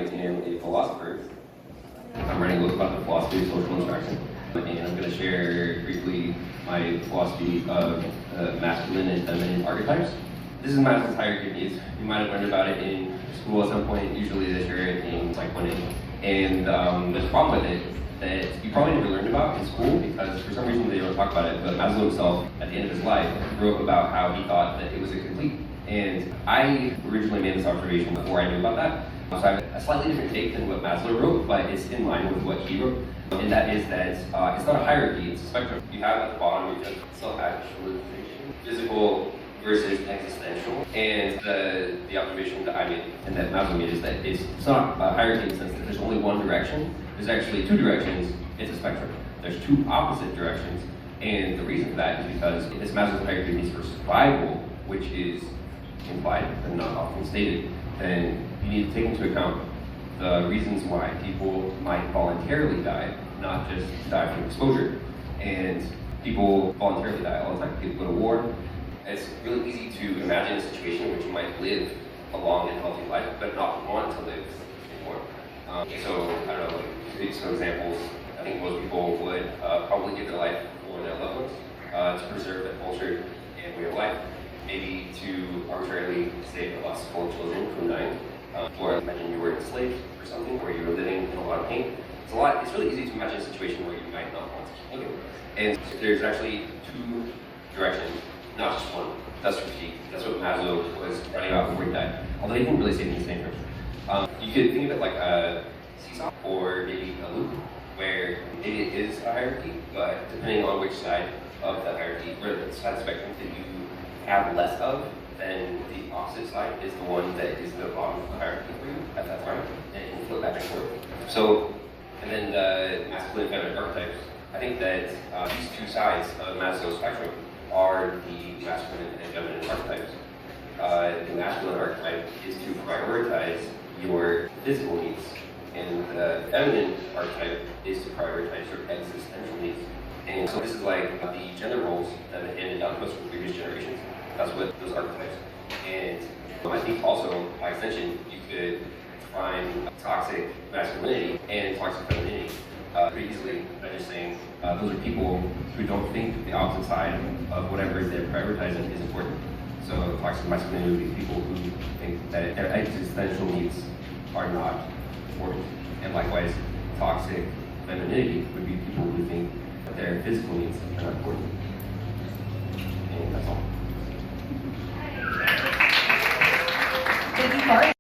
am a philosopher. I'm writing a book about the philosophy of social interaction, and I'm going to share briefly my philosophy of masculine and feminine archetypes. This is Maslow's hierarchy of needs. You might have learned about it in school at some point. Usually they share it in psychoanalysis. And there's a problem with it that you probably never learned about in school because for some reason they don't talk about it, but Maslow himself, at the end of his life, wrote about how he thought that it was incomplete. And I originally made this observation before I knew about that. So I have a slightly different take than what Maslow wrote, but it's in line with what he wrote. And that is that it's not a hierarchy, it's a spectrum. You have at the bottom, you have self-actualization, physical versus existential. And the observation that I made and that Maslow made is that it's not a hierarchy in the sense that there's only one direction. There's actually two directions. It's a spectrum. There's two opposite directions. And the reason for that is because this Maslow's hierarchy needs for survival, which is implied and not often stated, then you need to take into account the reasons why people might voluntarily die, not just die from exposure. And people voluntarily die all the time. People go to war. It's really easy to imagine a situation in which you might live a long and healthy life, but not want to live anymore. So, I don't know, like, to take some examples, I think most people would probably give their life for their loved ones to preserve their culture and way of life. Maybe to arbitrarily save the lost of children from dying. Or imagine you were enslaved or something, where you were living in a lot of pain. It's really easy to imagine a situation where you might not want to keep living. And there's actually two directions, not just one. That's critique. That's what Maslow was writing about before he died. Although he didn't really say it in the same terms. You could think of it like a seesaw or maybe a loop, where maybe it is a hierarchy, but depending on which side of the hierarchy, or the side of the spectrum that you have less of, then the opposite side is the one that is the bottom of the hierarchy for you at that time, and you can flip back and forth. So, and then the masculine and feminine archetypes, I think that these two sides of Maslow's spectrum are the masculine and feminine archetypes. The masculine archetype is to prioritize your physical needs, and the feminine archetype is to prioritize your existential needs. And so this is like the gender roles that have been handed down to us from previous generations. That's what those archetypes. And I think also, by extension, you could find toxic masculinity and toxic femininity pretty easily by just saying those are people who don't think the opposite side of whatever they're prioritizing is important. So toxic masculinity would be people who think that their existential needs are not important. And likewise, toxic femininity would be people who think that their physical needs are not important. And that's all. Thank you, Bart.